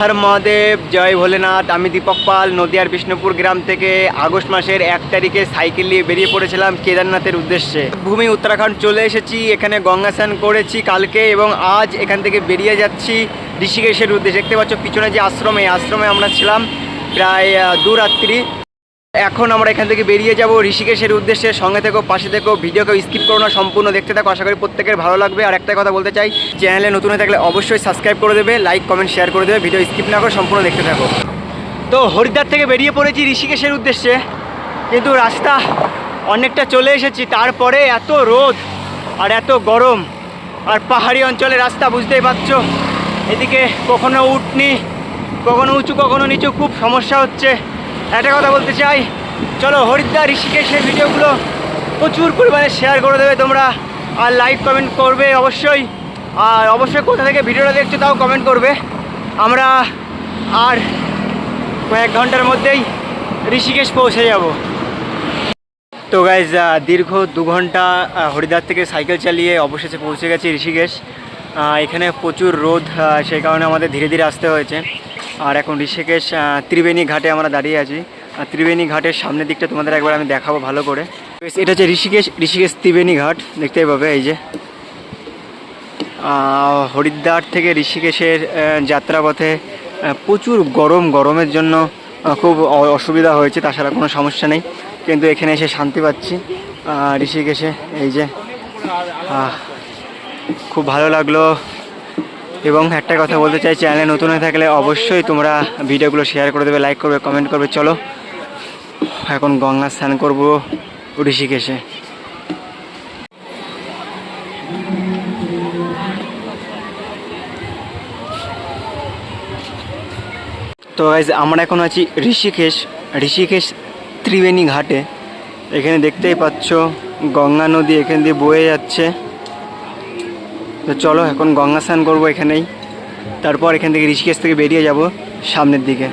हर महादेव जय भोलेनाथ। আমি দীপক পাল নদিয়ার বিষ্ণুপুর গ্রাম থেকে আগস্ট মাসের 1 তারিখে সাইকেল নিয়ে বেরিয়ে পড়েছিলাম কেদারনাথের উদ্দেশ্যে। ভূমি উত্তরাখণ্ড চলে এসেছি, এখানে গঙ্গা স্নান করেছি কালকে এবং আজ এখান থেকে বেরিয়ে যাচ্ছি ঋষিকেশের উদ্দেশ্যে। দেখতে পাচ্ছ পিছনে যে আশ্রমে আমরা ছিলাম প্রায় 2 রাত্রি। এখন আমরা এখান থেকে বেরিয়ে যাব ঋষিকেশের উদ্দেশ্যে। সঙ্গে থেকো, পাশে থেকো, ভিডিওকে স্কিপ করো না, সম্পূর্ণ দেখতে থাকো। আশা করি প্রত্যেকের ভালো লাগবে। আর একটা কথা বলতে চাই, চ্যানেলে নতুন হয়ে থাকলে অবশ্যই সাবস্ক্রাইব করে দেবে, লাইক কমেন্ট শেয়ার করে দেবে, ভিডিও স্কিপ না করে সম্পূর্ণ দেখতে থাকো। তো হরিদ্বার থেকে বেরিয়ে পড়েছি ঋষিকেশের উদ্দেশ্যে, কিন্তু রাস্তা অনেকটা চলে এসেছি, তারপরে এত রোদ আর এত গরম আর পাহাড়ি অঞ্চলের রাস্তা বুঝতেই পারছো। এদিকে কখনো উঠনি, কখনো উঁচু, কখনো নিচু, খুব সমস্যা হচ্ছে। একটা কথা বলতে চাই, চলো হরিদ্বার ঋষিকেশের ভিডিওগুলো প্রচুর পরিমাণে শেয়ার করে দেবে তোমরা, আর লাইক কমেন্ট করবে অবশ্যই। আর অবশ্যই কোথা থেকে ভিডিওটা দেখছো তাও কমেন্ট করবে। আমরা আর কয়েক ঘন্টার মধ্যেই ঋষিকেশ পৌঁছে যাব। তো গাইজ দীর্ঘ 2 ঘন্টা হরিদ্বার থেকে সাইকেল চালিয়ে অবশেষে পৌঁছে গেছি ঋষিকেশ। এখানে প্রচুর রোদ, সেই কারণে আমাদের ধীরে ধীরে আসতে হয়েছে। আর এখন ঋষিকেশ ত্রিবেণী ঘাটে আমরা দাঁড়িয়ে আছি। আর ত্রিবেণী ঘাটের সামনের দিকটা তোমাদের একবার আমি দেখাবো ভালো করে। এটা হচ্ছে ঋষিকেশ ত্রিবেণী ঘাট, দেখতেই পাবে। এই যে হরিদ্বার থেকে ঋষিকেশের যাত্রাপথে প্রচুর গরমের জন্য খুব অসুবিধা হয়েছে, তাছাড়া কোনো সমস্যা নেই। কিন্তু এখানে এসে শান্তি পাচ্ছি ঋষিকেশে। এই যে খুব ভালো লাগলো। এবং একটা কথা বলতে চাই, চ্যানেলে নতুন হয়ে থাকলে অবশ্যই তোমরা ভিডিওগুলো শেয়ার করে দেবে, লাইক করবে, কমেন্ট করবে। চলো এখন গঙ্গা স্নান করবো ঋষিকেশে। তো গাইজ আমরা এখন আছি ঋষিকেশ ত্রিবেণী ঘাটে। এখানে দেখতেই পাচ্ছ গঙ্গা নদী এখান দিয়ে বয়ে যাচ্ছে। তো চলো এখন গঙ্গা স্নান করবো এখানেই, তারপর এখান থেকে ঋষিকেশ থেকে বেরিয়ে যাব সামনের দিকে।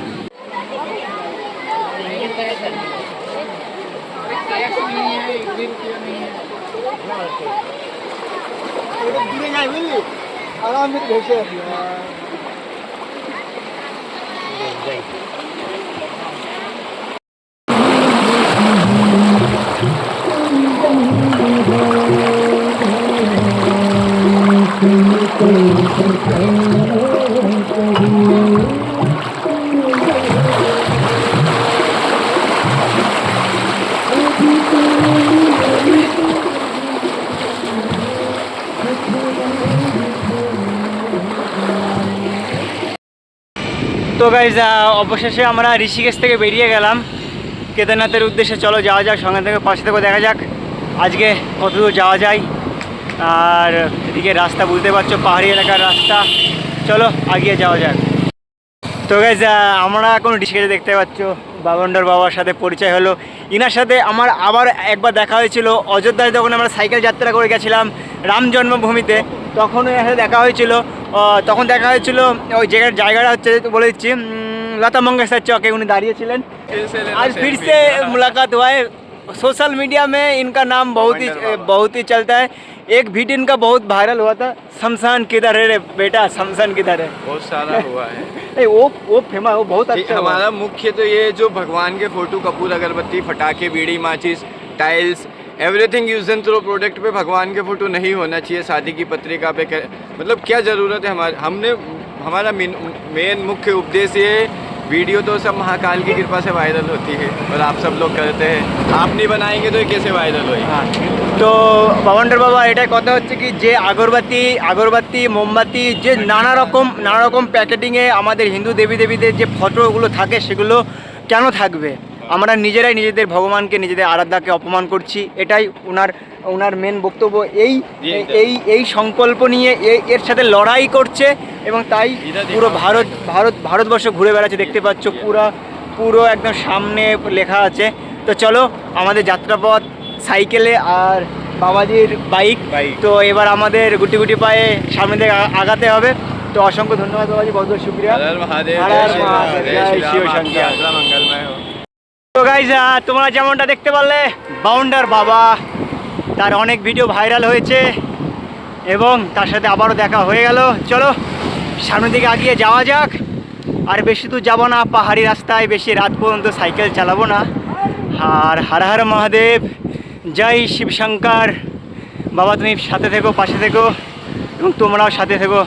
তো গাইজ অবশেষে আমরা ঋষিকেশ থেকে বেরিয়ে গেলাম কেদারনাথের উদ্দেশ্যে। চলো যাওয়া যাক, সঙ্গে থেকে পাশে থেকে দেখা যাক আজকে কতদূর যাওয়া যায়। আর এদিকে রাস্তা বুঝতে পারছো, পাহাড়ি এলাকার রাস্তা। চলো আগিয়ে যাওয়া যাক। তো গাইজ আমরা এখন ঋষিকেশে দেখতে পাচ্ছ বাবন্ডর বাবার সাথে পরিচয় হলো। ইনার সাথে আমার আবার একবার দেখা হয়েছিল অযোধ্যায়, যখন আমরা সাইকেল যাত্রা করে গেছিলাম রাম জন্মভূমিতে, তখনও এর সাথে দেখা হয়েছিল। তখন দেখা হয়েছিল ওই জায়গাটা হচ্ছে, বলে দিচ্ছি, लता मंगेशकर चौक है, उन्हें दाঁড়িয়ে ছিলেন। आज फिर से मुलाकात हुआ है। सोशल मीडिया में इनका नाम बहुत ही चलता है। एक वीडियो इनका बहुत वायरल हुआ था, शमशान किधर है रे बेटा, शमशान किधर है। बहुत सारा हुआ है। वो फेमस, वो बहुत अच्छा। हमारा मुख्य तो ये जो भगवान के फोटो, कपूर, अगरबत्ती, फटाके, बीड़ी, माचिस, tiles, everything use and throw product पे भगवान के फोटो नहीं होना चाहिए। शादी की पत्रिका पे मतलब क्या ज़रूरत है। हमारा मेन मुख्य उपदेश ये, वीडियो तो सब महाकाल की कृपा से वायरल होती है और आप सब लोग करते हैं। आप नहीं बनाएंगे तो ये कैसे वायरल होगी। তো বাবন্ডর বাবা এটাই কথা হচ্ছে কি, যে আগরবাতি মোমবাতি, যে নানা রকম প্যাকেটিংয়ে আমাদের হিন্দু দেবীদের যে ফটোগুলো থাকে সেগুলো কেন থাকবে? আমরা নিজেরাই নিজেদের ভগবানকে, নিজেদের আরাধ্যাকে অপমান করছি। এটাই ওনার মেন বক্তব্য। এই সংকল্প নিয়ে এর সাথে লড়াই করছে এবং তাই পুরো ভারতবর্ষ ঘুরে বেড়াচ্ছে। দেখতে পাচ্ছ পুরো একদম সামনে লেখা আছে। তো চলো আমাদের যাত্রাপথ সাইকেলে আর বাবাজির বাইক। তো এবার আমাদের গুটি পায়ে সামনে দিকে আগাতে হবে। তো অসংখ্য ধন্যবাদ বাবাজি, বহুত বহুত শুকরিয়া। তো গাইজ তোমরা যেমনটা দেখতে পারলে, বাউন্ডার বাবা, তার অনেক ভিডিও ভাইরাল হয়েছে এবং তার সাথে আবারও দেখা হয়ে গেল। চলো সামনের দিকে আগিয়ে যাওয়া যাক। আর বেশি দূর যাবো না, পাহাড়ি রাস্তায় বেশি রাত পর্যন্ত সাইকেল চালাবো না। আর হর হর মহাদেব, জয় শিবশঙ্কর। বাবা তুমি সাথে থেকো, পাশে থেকো এবং তোমরাও সাথে থেকো।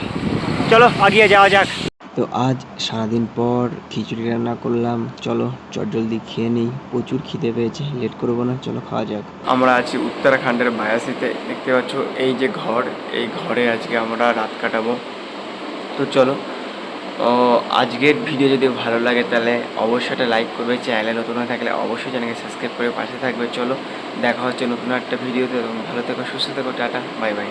চলো আগিয়ে যাওয়া যাক। তো আজ সারাদিন পর খিচুড়ি রান্না করলাম, চলো চটজলদি খেয়ে নিই, প্রচুর খিদে পেয়েছে, লেট করবো না, চলো খাওয়া যাক। আমরা আছি উত্তরাখণ্ডের বায়াসিতে, দেখতে পাচ্ছ এই যে ঘর, এই ঘরে আজকে আমরা রাত কাটাবো। তো চলো, আজকের ভিডিও যদি ভালো লাগে তাহলে অবশ্যই একটা লাইক করবে, চ্যানেলে নতুন হয়ে থাকলে অবশ্যই চ্যানেলকে সাবস্ক্রাইব করে পাশে থাকবে। চলো দেখা হচ্ছে নতুন একটা ভিডিওতে, ভালো থেকো, সুস্থ থেকো, টাটা, বাই বাই।